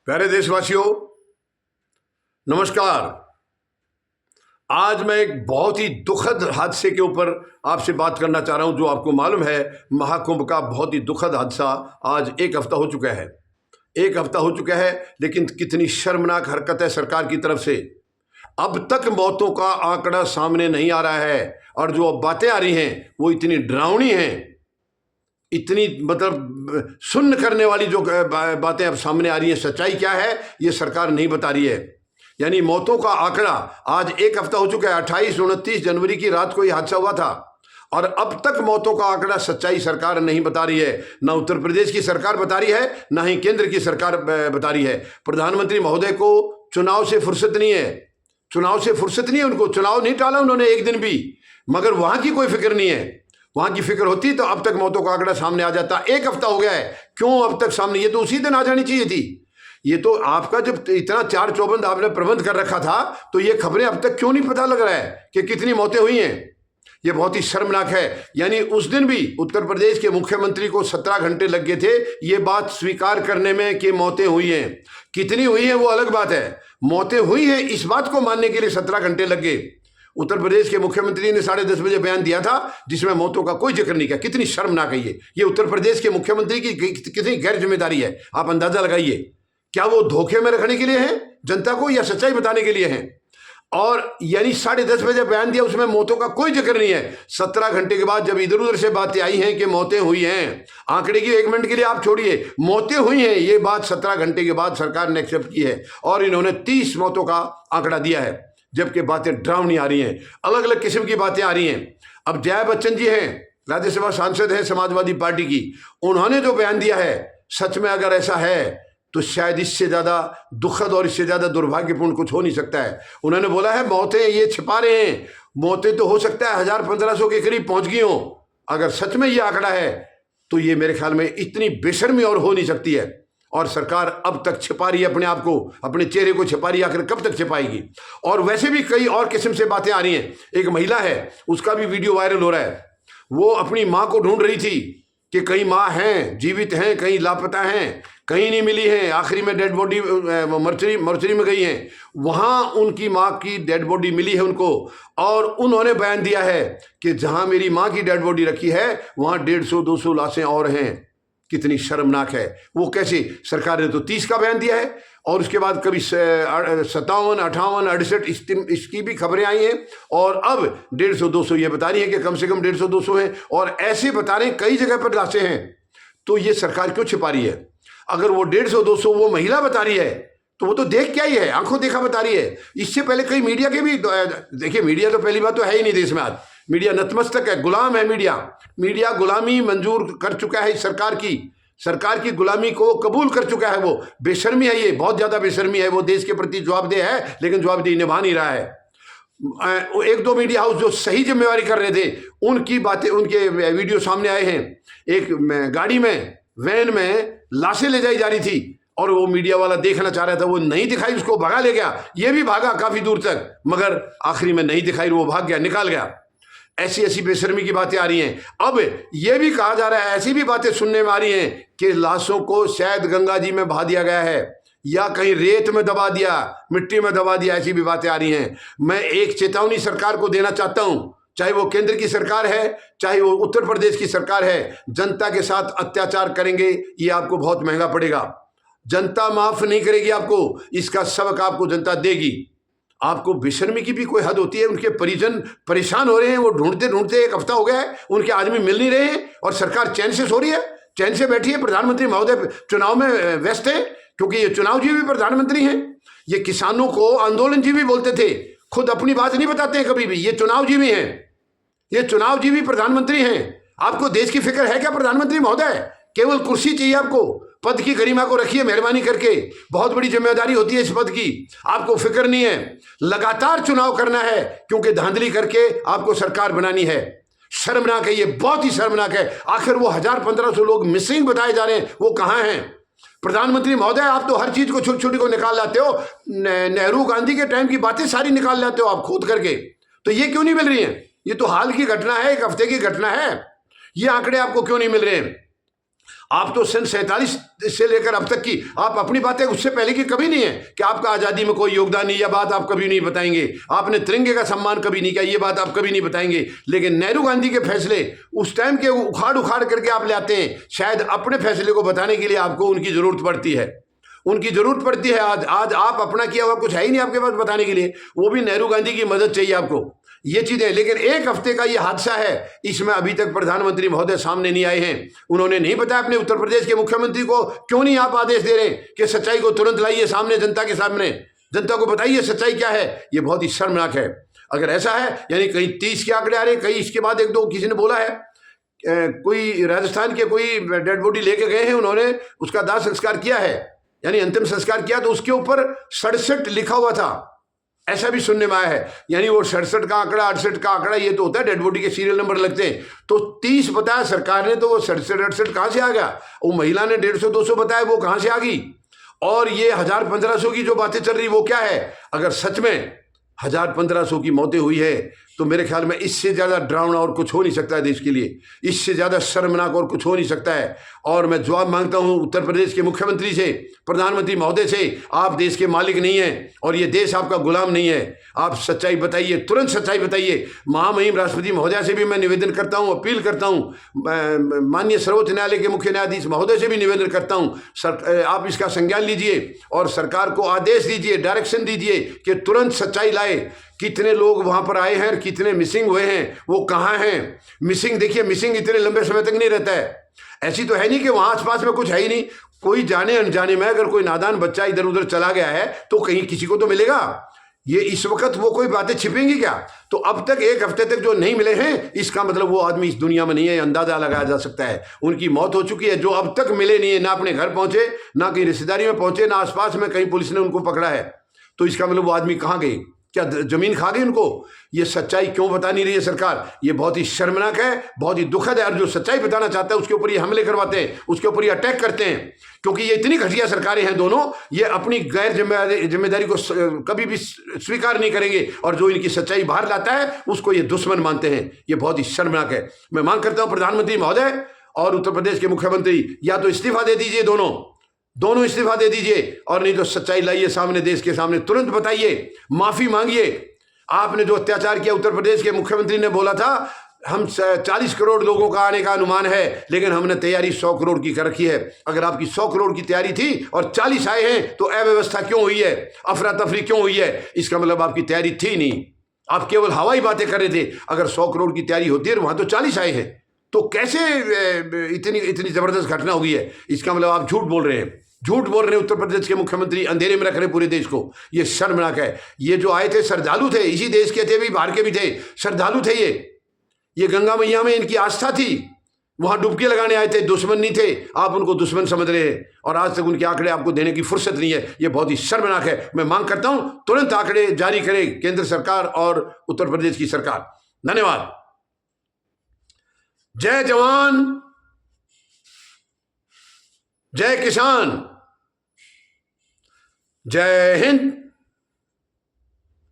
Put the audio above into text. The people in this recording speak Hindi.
प्यारे देशवासियों, नमस्कार। आज मैं एक बहुत ही दुखद हादसे के ऊपर आपसे बात करना चाह रहा हूं। जो आपको मालूम है, महाकुंभ का बहुत ही दुखद हादसा आज एक हफ्ता हो चुका है। लेकिन कितनी शर्मनाक हरकत है सरकार की तरफ से। अब तक मौतों का आंकड़ा सामने नहीं आ रहा है और जो अब बातें आ रही हैं वो इतनी डरावनी हैं, इतनी सुन्न करने वाली जो बातें अब सामने आ रही हैं। सच्चाई क्या है ये सरकार नहीं बता रही है। यानी मौतों का आंकड़ा आज एक हफ्ता हो चुका है। 28-29 जनवरी की रात को ये हादसा हुआ था और अब तक मौतों का आंकड़ा सच्चाई सरकार नहीं बता रही है। ना उत्तर प्रदेश की सरकार बता रही है, ना ही केंद्र की सरकार बता रही है। प्रधानमंत्री महोदय को चुनाव से फुर्सत नहीं है। उनको चुनाव नहीं टाला उन्होंने एक दिन भी, मगर वहां की कोई फिक्र नहीं है। वहां की फिक्र होती तो अब तक मौतों का आंकड़ा सामने आ जाता। एक हफ्ता हो गया है, क्यों अब तक सामने? ये तो उसी दिन आ जानी चाहिए थी। ये तो आपका जब इतना चार चौबंद आपने प्रबंध कर रखा था तो ये खबरें अब तक क्यों नहीं पता लग रहा है कि कितनी मौतें हुई हैं? ये बहुत ही शर्मनाक है। यानी उस दिन भी उत्तर प्रदेश के मुख्यमंत्री को 17 घंटे लग गए थे ये बात स्वीकार करने में कि मौतें हुई हैं। कितनी हुई हैं वो अलग बात है, मौतें हुई हैं इस बात को मानने के लिए 17 घंटे लग गए। उत्तर प्रदेश के मुख्यमंत्री ने 10:30 बजे बयान दिया था जिसमें मौतों का कोई जिक्र नहीं किया। कितनी शर्मनाक है ये उत्तर प्रदेश के मुख्यमंत्री की कितनी गैर जिम्मेदारी है, आप अंदाजा लगाइए। क्या वो धोखे में रखने के लिए हैं जनता को या सच्चाई बताने के लिए हैं? और यानी 10:30 बजे बयान दिया, उसमें मौतों का कोई जिक्र नहीं है। 17 घंटे के बाद जब इधर उधर से बातें आई हैं कि मौतें हुई हैं, आंकड़े की 1 मिनट के लिए आप छोड़िए, मौतें हुई हैं ये बात 17 घंटे के बाद सरकार ने एक्सेप्ट की है और इन्होंने 30 मौतों का आंकड़ा दिया है। जबकि बातें डरावनी आ रही हैं, अलग अलग किस्म की बातें आ रही हैं। अब जया बच्चन जी हैं, राज्यसभा सांसद हैं समाजवादी पार्टी की, उन्होंने जो बयान दिया है, सच में अगर ऐसा है तो शायद इससे ज़्यादा दुखद और इससे ज़्यादा दुर्भाग्यपूर्ण कुछ हो नहीं सकता है। उन्होंने बोला है मौतें ये छिपा रहे हैं, मौतें तो हो सकता है 1000-1500 के करीब पहुंच गई हों। अगर सच में ये आंकड़ा है तो ये मेरे ख्याल में इतनी बेशर्मी और हो नहीं सकती है। और सरकार अब तक छिपा रही है अपने आप को, अपने चेहरे को छिपा रही है। आखिर कब तक छिपाएगी? और वैसे भी कई और किस्म से बातें आ रही हैं। एक महिला है, उसका भी वीडियो वायरल हो रहा है। वो अपनी माँ को ढूंढ रही थी कि कहीं माँ हैं, जीवित हैं, कहीं लापता हैं, कहीं नहीं मिली हैं। आखिरी में डेड बॉडी मर्चरी में गई हैं, वहाँ उनकी माँ की डेड बॉडी मिली है उनको। और उन्होंने बयान दिया है कि जहाँ मेरी माँ की डेड बॉडी रखी है वहाँ 150-200 लाशें और हैं। कितनी शर्मनाक है। वो कैसे? सरकार ने तो 30 का बयान दिया है और उसके बाद कभी 57, 58, 68 इसकी भी खबरें आई हैं और अब 150-200 ये बता रही है कि कम से कम 150-200 हैं और ऐसे बता रहे हैं कई जगह पर लाशें हैं। तो ये सरकार क्यों छिपा रही है? अगर वो 150-200 वो महिला बता रही है तो वो तो देख क्या ही है, आंखों देखा बता रही है। इससे पहले कई मीडिया के भी, देखिए मीडिया तो पहली बात तो है ही नहीं देश में। आज मीडिया नतमस्तक है, गुलाम है। मीडिया गुलामी मंजूर कर चुका है। सरकार की गुलामी को कबूल कर चुका है। वो बेशर्मी है, ये बहुत ज्यादा बेशर्मी है। वो देश के प्रति जवाबदेह है लेकिन जवाबदेही निभा नहीं रहा है। 1-2 मीडिया हाउस जो सही जिम्मेवारी कर रहे थे उनकी बातें, उनके वीडियो सामने आए हैं। एक गाड़ी में, वैन में लाशें ले जाई जा रही थी और वो मीडिया वाला देखना चाह रहा था, वो नहीं दिखाई, उसको भगा ले गया। ये भी भागा काफी दूर तक, मगर आखिरी में नहीं दिखाई, वो भाग गया, निकाल गया। ऐसी बेशर्मी की बातें आ रही हैं। अब ये भी कहा जा रहा है, ऐसी भी बातें सुनने में आ रही हैं कि लाशों को शायद गंगा जी में बहा दिया गया है या कहीं रेत में दबा दिया, मिट्टी में दबा दिया। ऐसी भी बातें आ रही हैं। मैं एक चेतावनी सरकार को देना चाहता हूं, चाहे वो केंद्र की सरकार है, चाहे वो उत्तर प्रदेश की सरकार है। जनता के साथ अत्याचार करेंगे ये आपको बहुत महंगा पड़ेगा। जनता माफ नहीं करेगी आपको, इसका सबक आपको जनता देगी। आपको बेशर्मी की भी कोई हद होती है। उनके परिजन परेशान हो रहे हैं, वो ढूंढते ढूंढते एक हफ्ता हो गया है, उनके आदमी मिल नहीं रहे हैं और सरकार चैन से सो रही है, चैन से बैठी है। प्रधानमंत्री महोदय चुनाव में व्यस्त है क्योंकि ये चुनावजीवी प्रधानमंत्री हैं। ये किसानों को आंदोलनजीवी बोलते थे, खुद अपनी बात नहीं बताते हैं कभी भी। ये चुनावजीवी हैं, ये चुनावजीवी प्रधानमंत्री हैं। आपको देश की फिक्र है क्या प्रधानमंत्री महोदय? केवल कुर्सी चाहिए आपको, पद की गरिमा को रखिए मेहरबानी करके। बहुत बड़ी जिम्मेदारी होती है इस पद की, आपको फिक्र नहीं है। लगातार चुनाव करना है क्योंकि धांधली करके आपको सरकार बनानी है। शर्मनाक है, ये बहुत ही शर्मनाक है। आखिर वो 1000-1500 लोग मिसिंग बताए जा रहे हैं, वो कहां हैं? प्रधानमंत्री महोदय, आप तो हर चीज को छोटी छोटी को निकाल लाते हो। नेहरू गांधी के टाइम की बातें सारी निकाल लाते हो आप खोद करके। तो ये क्यों नहीं मिल रही है? ये तो हाल की घटना है, एक हफ्ते की घटना है। ये आंकड़े आपको क्यों नहीं मिल रहे हैं? आप तो सन 47 से लेकर अब तक की आप अपनी बातें उससे पहले की कभी नहीं है कि आपका आज़ादी में कोई योगदान नहीं, यह बात आप कभी नहीं बताएंगे। आपने तिरंगे का सम्मान कभी नहीं किया, ये बात आप कभी नहीं बताएंगे। लेकिन नेहरू गांधी के फैसले उस टाइम के उखाड़ उखाड़ करके आप लाते हैं। शायद अपने फैसले को बताने के लिए आपको उनकी ज़रूरत पड़ती है, उनकी ज़रूरत पड़ती है। आज आप अपना किया हुआ कुछ है ही नहीं आपके पास बताने के लिए, वो भी नेहरू गांधी की मदद चाहिए आपको, ये चीजें। लेकिन एक हफ्ते का ये हादसा है, इसमें अभी तक प्रधानमंत्री महोदय सामने नहीं आए हैं। उन्होंने नहीं बताया अपने उत्तर प्रदेश के मुख्यमंत्री को, क्यों नहीं आप आदेश दे रहे कि सच्चाई को तुरंत लाइए सामने, जनता के सामने, जनता को बताइए सच्चाई क्या है। ये बहुत ही शर्मनाक है। अगर ऐसा है, यानी कहीं 30 के आंकड़े आ रहे, कहीं इसके बाद एक दो किसी ने बोला है कोई राजस्थान के कोई डेड बॉडी लेके गए हैं, उन्होंने उसका दाह संस्कार किया है, यानी अंतिम संस्कार किया, तो उसके ऊपर 67 लिखा हुआ था, ऐसा भी सुनने में आया है। यानी वो 67 का आंकड़ा, 68 का आंकड़ा, ये तो होता है डेड बॉडी के सीरियल नंबर लगते हैं। तो 30 बताया सरकार ने, तो वो 67 68 कहां से आ गया? वो महिला ने 150 200 बताया, वो कहां से आ गई? और ये 1000-1500 की जो बातें चल रही वो क्या है? अगर सच में 1000-1500 की मौतें हुई है तो मेरे ख्याल में इससे ज़्यादा डरावना और कुछ हो नहीं सकता है देश के लिए, इससे ज़्यादा शर्मनाक और कुछ हो नहीं सकता है। और मैं जवाब मांगता हूं उत्तर प्रदेश के मुख्यमंत्री से, प्रधानमंत्री महोदय से, आप देश के मालिक नहीं हैं और ये देश आपका गुलाम नहीं है। आप सच्चाई बताइए, तुरंत सच्चाई बताइए। महामहिम राष्ट्रपति महोदय से भी मैं निवेदन करता हूँ, अपील करता हूँ, माननीय सर्वोच्च न्यायालय के मुख्य न्यायाधीश महोदय से भी निवेदन करता हूँ, आप इसका संज्ञान लीजिए और सरकार को आदेश दीजिए, डायरेक्शन दीजिए कि तुरंत सच्चाई लाए। कितने लोग वहां पर आए हैं, कितने मिसिंग हुए हैं, वो कहाँ हैं? मिसिंग देखिए, मिसिंग इतने लंबे समय तक नहीं रहता है। ऐसी तो है नहीं कि वहां आसपास में कुछ है ही नहीं। कोई जाने अनजाने में अगर कोई नादान बच्चा इधर उधर चला गया है तो कहीं किसी को तो मिलेगा। ये इस वक्त वो कोई बातें छिपेंगी क्या? तो अब तक एक हफ्ते तक जो नहीं मिले हैं, इसका मतलब वो आदमी इस दुनिया में नहीं है, अंदाजा लगाया जा सकता है। उनकी मौत हो चुकी है। जो अब तक मिले नहीं है, ना अपने घर पहुंचे, ना कहीं रिश्तेदारी में पहुंचे, ना आसपास में कहीं पुलिस ने उनको पकड़ा है, तो इसका मतलब वो आदमी कहाँ गए? क्या जमीन खा गई उनको? ये सच्चाई क्यों बता नहीं रही है सरकार? ये बहुत ही शर्मनाक है, बहुत ही दुखद है। और जो सच्चाई बताना चाहता है उसके ऊपर ये हमले करवाते हैं, उसके ऊपर ये अटैक करते हैं, क्योंकि ये इतनी घटिया सरकारें हैं दोनों, ये अपनी गैर जिम्मेदारी को कभी भी स्वीकार नहीं करेंगे और जो इनकी सच्चाई बाहर लाता है उसको ये दुश्मन मानते हैं। ये बहुत ही शर्मनाक है। मैं मांग करता हूं प्रधानमंत्री महोदय और उत्तर प्रदेश के मुख्यमंत्री, या तो इस्तीफा दे दीजिए, दोनों इस्तीफा दे दीजिए, और नहीं तो सच्चाई लाइए सामने, देश के सामने, तुरंत बताइए, माफी मांगिए। आपने जो अत्याचार किया, उत्तर प्रदेश के मुख्यमंत्री ने बोला था हम 40 करोड़ लोगों का आने का अनुमान है, लेकिन हमने तैयारी 100 करोड़ की कर रखी है। अगर आपकी 100 करोड़ की तैयारी थी और 40 आए हैं तो अव्यवस्था क्यों हुई है, अफरा तफरी क्यों हुई है? इसका मतलब आपकी तैयारी थी नहीं, आप केवल हवाई बातें कर रहे थे। अगर 100 करोड़ की तैयारी होती है वहां तो 40 आए हैं, तो कैसे इतनी जबरदस्त घटना हो गई है? इसका मतलब आप झूठ बोल रहे हैं, झूठ बोल रहे हैं। उत्तर प्रदेश के मुख्यमंत्री अंधेरे में रख रहे पूरे देश को। ये शर्मनाक है। ये जो आए थे श्रद्धालु थे, इसी देश के थे भी, बाहर के भी थे, श्रद्धालु थे। ये गंगा मैया में इनकी आस्था थी, वहां डुबकी लगाने आए थे, दुश्मन नहीं थे। आप उनको दुश्मन समझ रहे हैं और आज तक उनके आंकड़े आपको देने की फुर्सत नहीं है। ये बहुत ही शर्मनाक है। मैं मांग करता हूं तुरंत आंकड़े जारी करे केंद्र सरकार और उत्तर प्रदेश की सरकार। धन्यवाद। जय जवान, जय किसान, जय हिंद।